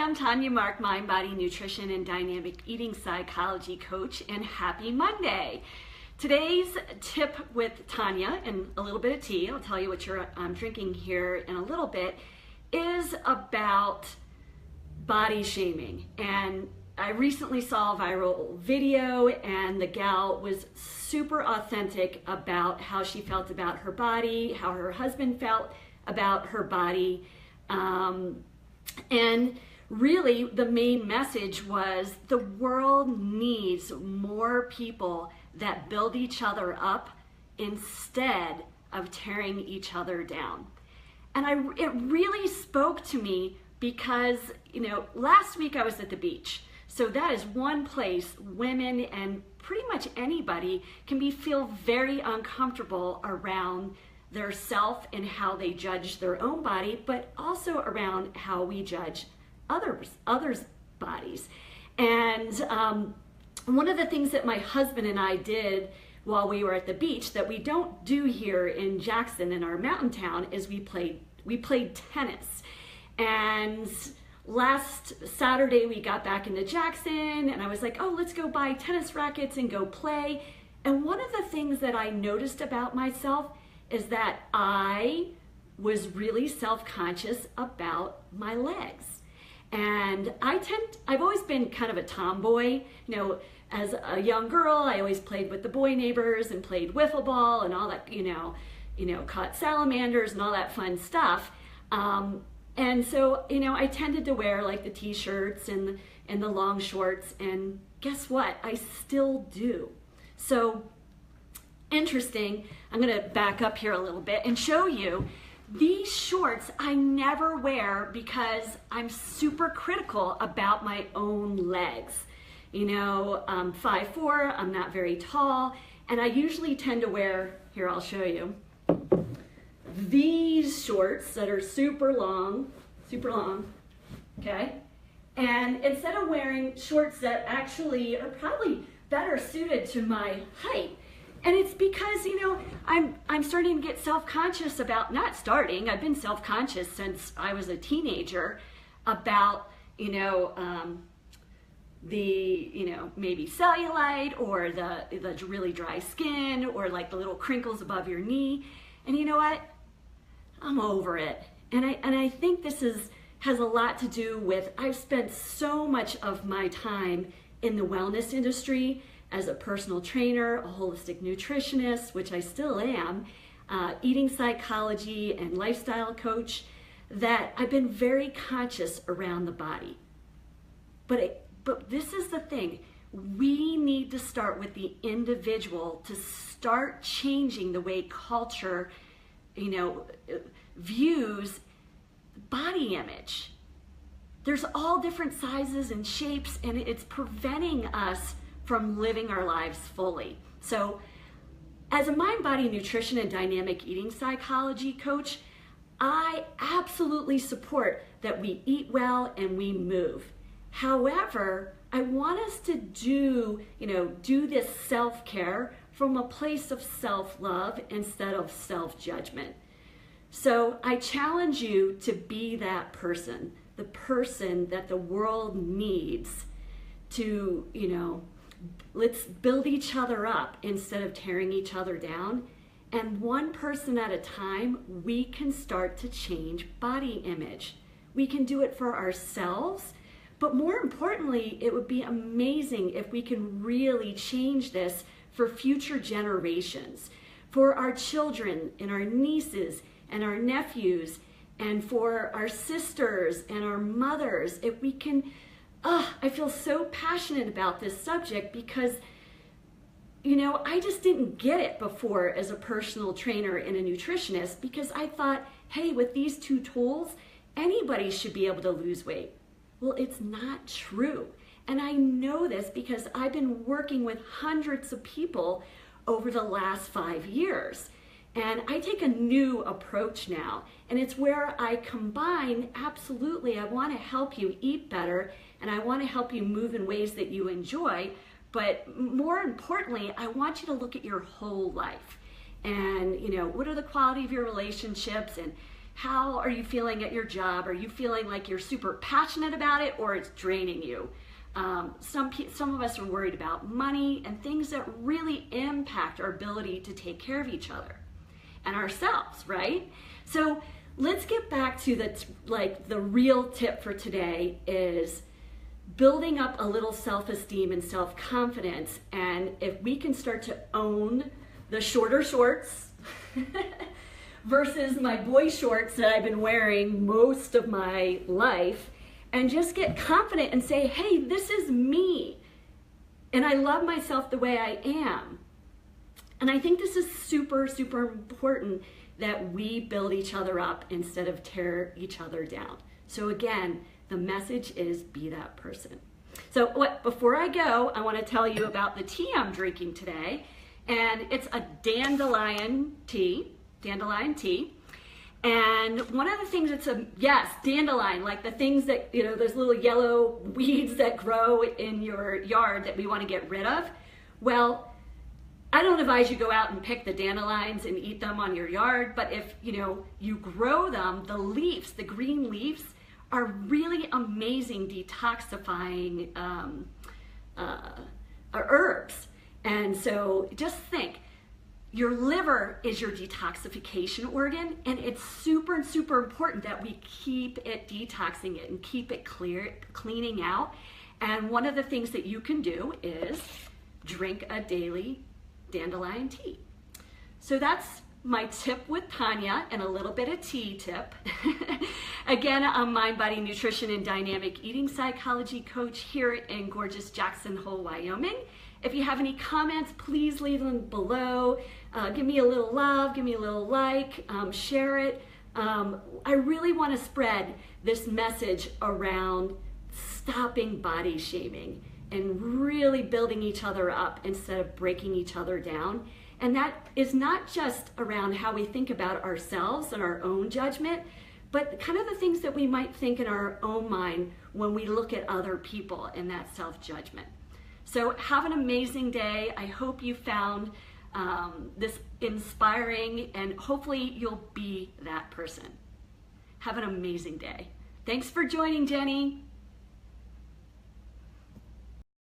I'm Tanya Mark, mind, body, nutrition, and dynamic eating psychology coach, and happy Monday. Today's tip with Tanya, and a little bit of tea, I'll tell you what I'm drinking here in a little bit, is about body shaming. And I recently saw a viral video, and the gal was super authentic about how she felt about her body, how her husband felt about her body. And really the main message was the world needs more people that build each other up instead of tearing each other down. And it really spoke to me because, last week I was at the beach. So that is one place women and pretty much anybody can feel very uncomfortable around their self and how they judge their own body, but also around how we judge others' bodies. And one of the things that my husband and I did while we were at the beach that we don't do here in Jackson, in our mountain town, is we played tennis. And last Saturday we got back into Jackson, and I was like, oh, let's go buy tennis rackets and go play. And one of the things that I noticed about myself is that I was really self-conscious about my legs. And I've always been kind of a tomboy. As a young girl, I always played with the boy neighbors and played wiffle ball and all that, caught salamanders and all that fun stuff. And so, I tended to wear like the t-shirts and the long shorts, and guess what? I still do. So interesting. I'm going to back up here a little bit and show you these shorts I never wear because I'm super critical about my own legs. I'm 5'4", I'm not very tall, and I usually tend to wear, here I'll show you, these shorts that are super long, okay? And instead of wearing shorts that actually are probably better suited to my height, and it's because, I'm starting to get self-conscious about, I've been self-conscious since I was a teenager about, maybe cellulite or the really dry skin or like the little crinkles above your knee. And you know what? I'm over it. And I think this has a lot to do with, I've spent so much of my time in the wellness industry as a personal trainer, a holistic nutritionist, which I still am, eating psychology and lifestyle coach, that I've been very conscious around the body. But this is the thing. We need to start with the individual to start changing the way culture, views body image. There's all different sizes and shapes, and it's preventing us from living our lives fully. So as a mind, body, nutrition, and dynamic eating psychology coach, I absolutely support that we eat well and we move. However, I want us to do this self-care from a place of self-love instead of self-judgment. So I challenge you to be that person, the person that the world needs to, let's build each other up instead of tearing each other down. And one person at a time, we can start to change body image. We can do it for ourselves, but more importantly, it would be amazing if we can really change this for future generations, for our children and our nieces and our nephews, and for our sisters and our mothers. If we can, I feel so passionate about this subject because, I just didn't get it before as a personal trainer and a nutritionist, because I thought, hey, with these two tools, anybody should be able to lose weight. Well, it's not true. And I know this because I've been working with hundreds of people over the last 5 years. And I take a new approach now, and it's where I combine, absolutely, I want to help you eat better, and I want to help you move in ways that you enjoy, but more importantly, I want you to look at your whole life. And, what are the quality of your relationships, and How are you feeling at your job? Are you feeling like you're super passionate about it, or it's draining you? Some of us are worried about money and things that really impact our ability to take care of each other and ourselves, right? So let's get back to the real tip for today is building up a little self-esteem and self-confidence. And if we can start to own the shorter shorts versus my boy shorts that I've been wearing most of my life, and just get confident and say, hey, this is me, and I love myself the way I am. And I think this is super, super important that we build each other up instead of tear each other down. So again, the message is be that person. So before I go, I want to tell you about the tea I'm drinking today. And it's a dandelion tea. And one of the things dandelion, like the things that, those little yellow weeds that grow in your yard that we want to get rid of. Well, I don't advise you go out and pick the dandelions and eat them on your yard, but if, you grow them, the green leaves are really amazing detoxifying herbs. And so just think, your liver is your detoxification organ, and it's super, super important that we keep it detoxing it and keep it cleaning out. And one of the things that you can do is drink a daily dandelion tea. So that's my tip with Tanya, and a little bit of tea tip. Again, I'm Mind, Body, Nutrition, and Dynamic Eating Psychology Coach here in gorgeous Jackson Hole, Wyoming. If you have any comments, please leave them below. Give me a little love, give me a little like, share it. I really want to spread this message around stopping body shaming and really building each other up instead of breaking each other down. And that is not just around how we think about ourselves and our own judgment, but kind of the things that we might think in our own mind when we look at other people in that self-judgment. So have an amazing day. I hope you found this inspiring, and hopefully you'll be that person. Have an amazing day. Thanks for joining, Jenny.